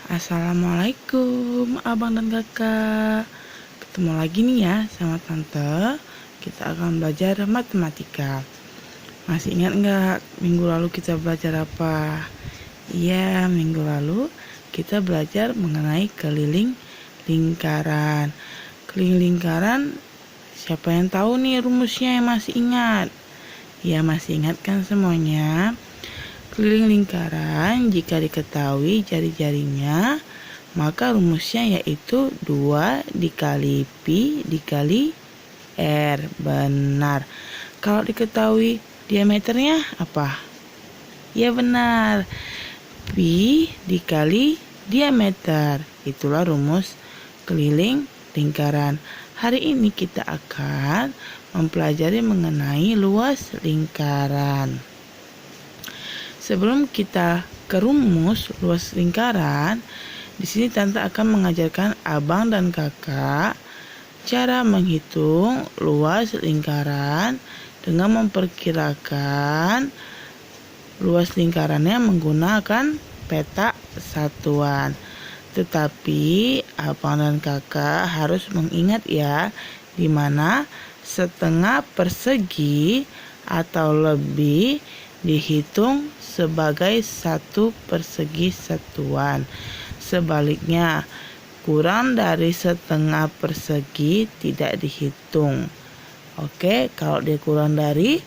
Assalamualaikum abang dan kakak. Ketemu lagi nih ya sama tante. Kita akan belajar matematika. Masih ingat nggak minggu lalu kita belajar apa? Iya, minggu lalu kita belajar mengenai keliling lingkaran. Keliling lingkaran, siapa yang tahu nih rumusnya yang masih ingat? Ya, masih ingat kan semuanya? Keliling lingkaran jika diketahui jari-jarinya, maka rumusnya yaitu 2 dikali Pi dikali R. Benar. Kalau diketahui diameternya apa? Ya benar. Pi dikali diameter. Itulah rumus keliling lingkaran. Hari ini kita akan mempelajari mengenai luas lingkaran. Sebelum kita ke rumus luas lingkaran, di sini tante akan mengajarkan abang dan kakak cara menghitung luas lingkaran dengan memperkirakan luas lingkarannya menggunakan peta satuan. Tetapi abang dan kakak harus mengingat ya, di mana setengah persegi atau lebih dihitung sebagai 1 persegi satuan. Sebaliknya, kurang dari setengah persegi tidak dihitung. Oke, kalau dia kurang dari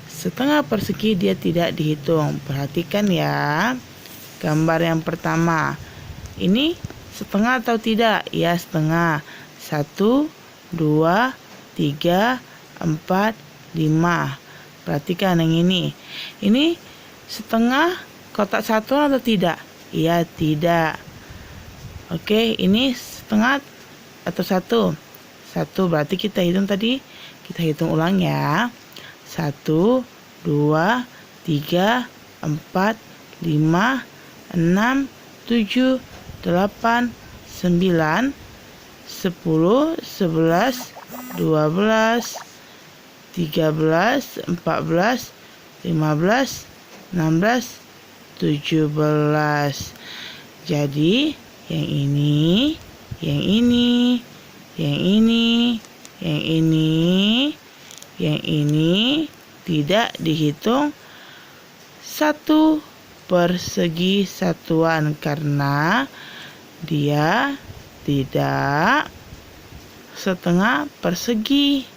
setengah persegi dia tidak dihitung. Perhatikan ya, gambar yang pertama. Ini setengah atau tidak? Ya, setengah. 1, 2, 3, 4, 5. Perhatikan yang ini. Ini setengah kotak satuan atau tidak? Iya, tidak. Oke, ini setengah atau satu? Satu, berarti kita hitung tadi. Kita hitung ulang ya. 1, 2, 3, 4, 5, 6, 7, 8, 9, 10, 11, 12, 13, 14, 15, 16, 17. Jadi yang ini, yang ini, yang ini, yang ini, yang ini tidak dihitung 1 persegi satuan karena dia tidak setengah persegi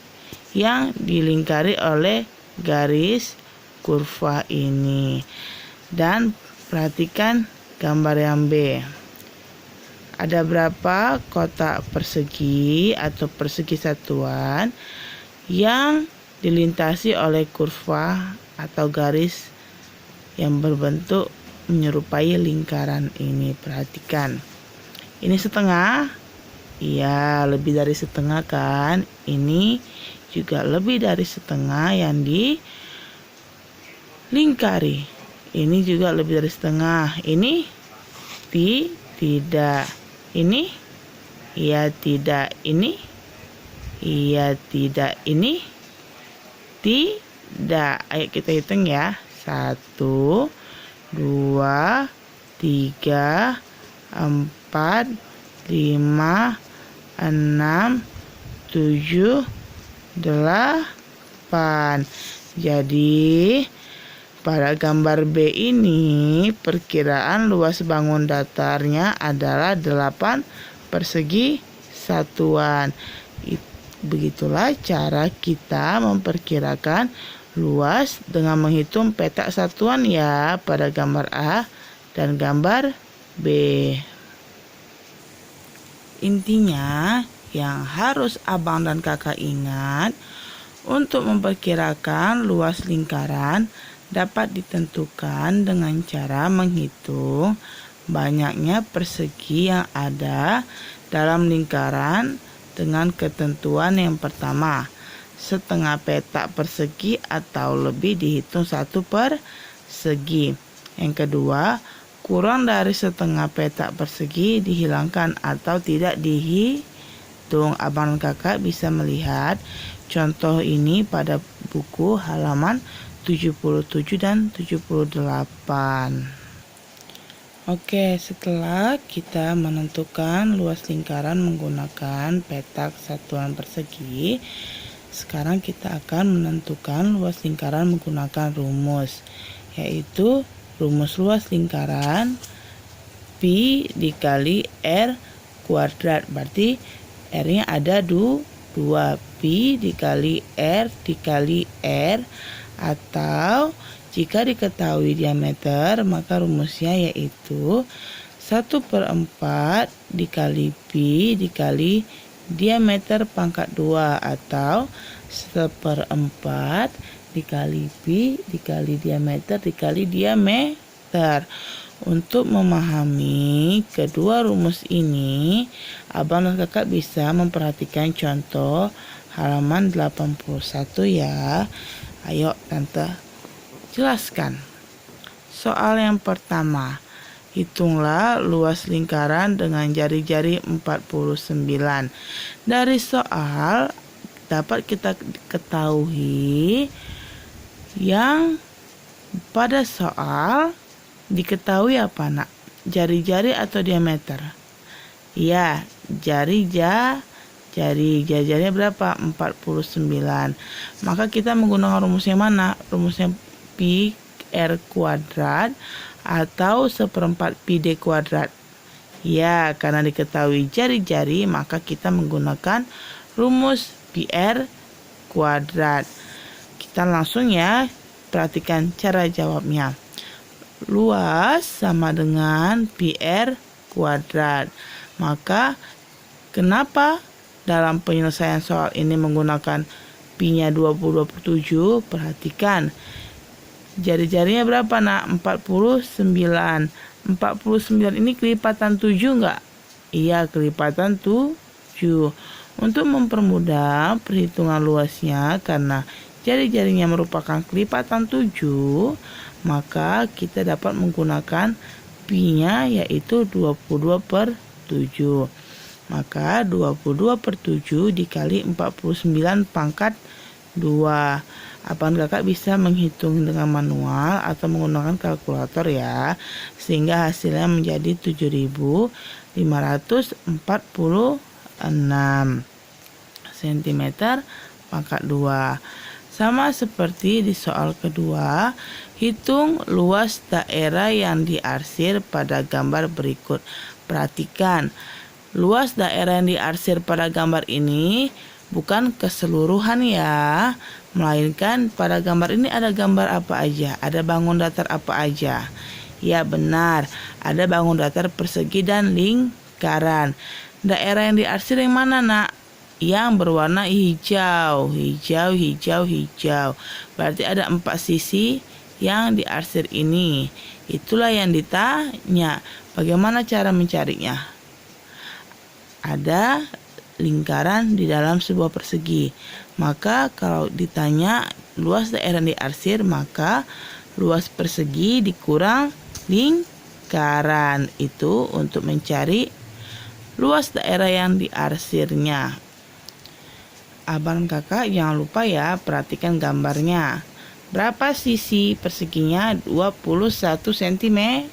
yang dilingkari oleh garis kurva ini. Dan perhatikan gambar yang B. Ada berapa kotak persegi atau persegi satuan yang dilintasi oleh kurva atau garis yang berbentuk menyerupai lingkaran ini. Perhatikan. Ini setengah. Iya, lebih dari setengah kan? Ini juga lebih dari setengah yang dilingkari. Ini juga lebih dari setengah. Ini tidak. Ini iya tidak. Ini iya tidak. Ini tidak. Ayo kita hitung ya. 1, 2, 3, 4, 5, 6, 7, 8. Jadi pada gambar B ini perkiraan luas bangun datarnya adalah 8 persegi satuan. Begitulah cara kita memperkirakan luas dengan menghitung peta satuan ya pada gambar A dan gambar B. Intinya yang harus abang dan kakak ingat, untuk memperkirakan luas lingkaran dapat ditentukan dengan cara menghitung banyaknya persegi yang ada dalam lingkaran dengan ketentuan yang pertama, setengah petak persegi atau lebih dihitung 1 persegi. Yang kedua, kurang dari setengah petak persegi dihilangkan atau tidak dihitung. Abang dan kakak bisa melihat contoh ini pada buku halaman 77 dan 78. Oke, setelah kita menentukan luas lingkaran menggunakan petak satuan persegi, sekarang kita akan menentukan luas lingkaran menggunakan rumus, yaitu rumus luas lingkaran pi dikali r kuadrat. Berarti r-nya ada 2, pi dikali r, atau jika diketahui diameter, maka rumusnya yaitu 1/4 dikali pi dikali diameter pangkat 2, atau 1/4 dikali pi dikali diameter dikali diameter. Untuk memahami kedua rumus ini, abang dan kakak bisa memperhatikan contoh halaman 81 ya. Ayo tante jelaskan. Soal yang pertama, hitunglah luas lingkaran dengan jari-jari 49. Dari soal dapat kita ketahui yang pada soal diketahui apa nak? Jari-jari atau diameter? Ya, jari-jarinya berapa? 49. Maka kita menggunakan rumusnya mana? Rumusnya pi r kuadrat atau 1/4 pi d kuadrat. Ya, karena diketahui jari-jari, maka kita menggunakan rumus pi r kuadrat. Kita langsung ya, perhatikan cara jawabnya. Luas sama dengan pi r kuadrat. Maka kenapa dalam penyelesaian soal ini menggunakan pi-nya 20/7? Perhatikan. Jari-jarinya berapa nak? 49. 49 ini kelipatan 7 enggak? Iya, kelipatan 7. Untuk mempermudah perhitungan luasnya, karena jari-jarinya merupakan kelipatan 7, maka kita dapat menggunakan pi-nya yaitu 22/7. Maka 22/7 dikali 49 pangkat 2. Abang kakak bisa menghitung dengan manual atau menggunakan kalkulator ya, sehingga hasilnya menjadi 7.546 cm pangkat 2. Sama seperti di soal kedua, hitung luas daerah yang diarsir pada gambar berikut. Perhatikan, luas daerah yang diarsir pada gambar ini bukan keseluruhan ya, melainkan pada gambar ini ada gambar apa aja, ada bangun datar apa aja. Ya benar, ada bangun datar persegi dan lingkaran. Daerah yang diarsir yang mana nak? Yang berwarna hijau. Berarti ada 4 sisi yang diarsir ini. Itulah yang ditanya. Bagaimana cara mencarinya? Ada lingkaran di dalam sebuah persegi. Maka kalau ditanya luas daerah yang diarsir, maka luas persegi dikurang lingkaran. Itu untuk mencari luas daerah yang diarsirnya. Abang kakak jangan lupa ya, perhatikan gambarnya. Berapa sisi perseginya? 21 cm.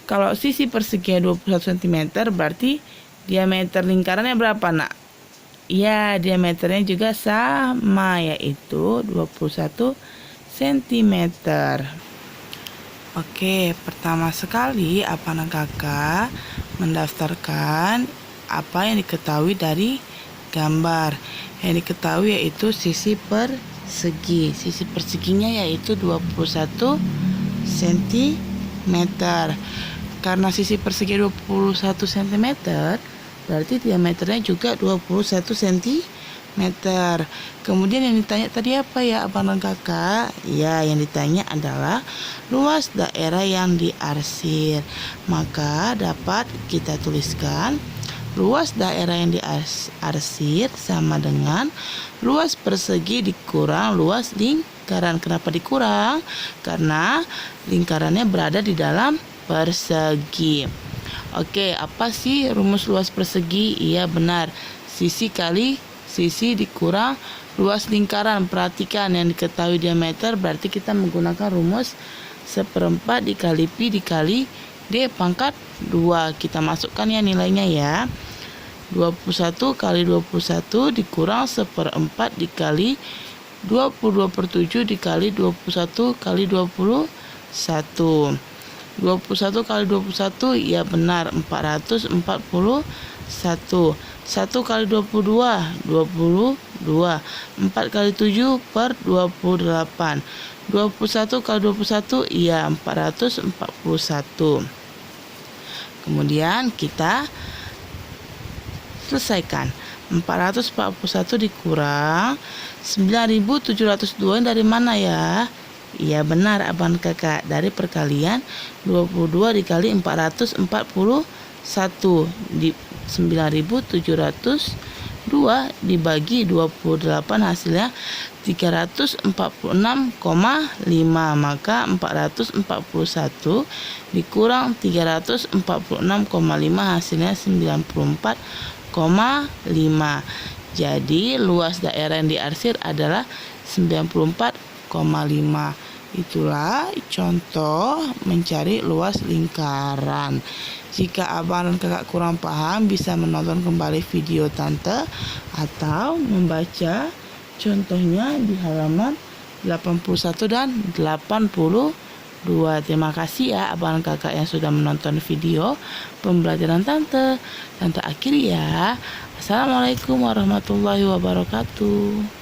Kalau sisi perseginya 21 cm, berarti diameter lingkarannya berapa nak? Ya, diameternya juga sama, yaitu 21 cm. Oke, pertama sekali abang dan kakak mendaftarkan apa yang diketahui dari gambar. Yang diketahui yaitu sisi persegi. Sisi perseginya yaitu 21 cm. Karena sisi persegi 21 cm, berarti diameternya juga 21 cm. Kemudian yang ditanya tadi apa ya abang dan kakak? Ya, yang ditanya adalah luas daerah yang diarsir. Maka dapat kita tuliskan luas daerah yang diarsir sama dengan luas persegi dikurang luas lingkaran. Kenapa dikurang? Karena lingkarannya berada di dalam persegi. Oke, apa sih rumus luas persegi? Iya benar, sisi kali sisi dikurang luas lingkaran. Perhatikan, yang diketahui diameter berarti kita menggunakan rumus 1/4 dikali pi dikali D pangkat 2. Kita masukkan ya nilainya ya. 21 kali 21 dikurang 1/4 dikali 22/7 dikali 21 kali 21. 21 kali 21 ya benar 441. 1 kali 22 22. 4 kali 7 per 28. 21 kali 21 ya 441. Kemudian kita selesaikan. 441 dikurang 9.702 dari mana ya? Iya benar abang kakak, dari perkalian 22 dikali 441 di 9.702 dibagi 28 hasilnya 346,5. Maka 441 dikurang 346,5 hasilnya 94,5. Jadi luas daerah yang diarsir adalah 94,5. Itulah contoh mencari luas lingkaran. Jika abang dan kakak kurang paham, bisa menonton kembali video tante atau membaca contohnya di halaman 81 dan 82. Terima kasih ya abang dan kakak yang sudah menonton video pembelajaran tante. Tante akhiri ya. Assalamualaikum warahmatullahi wabarakatuh.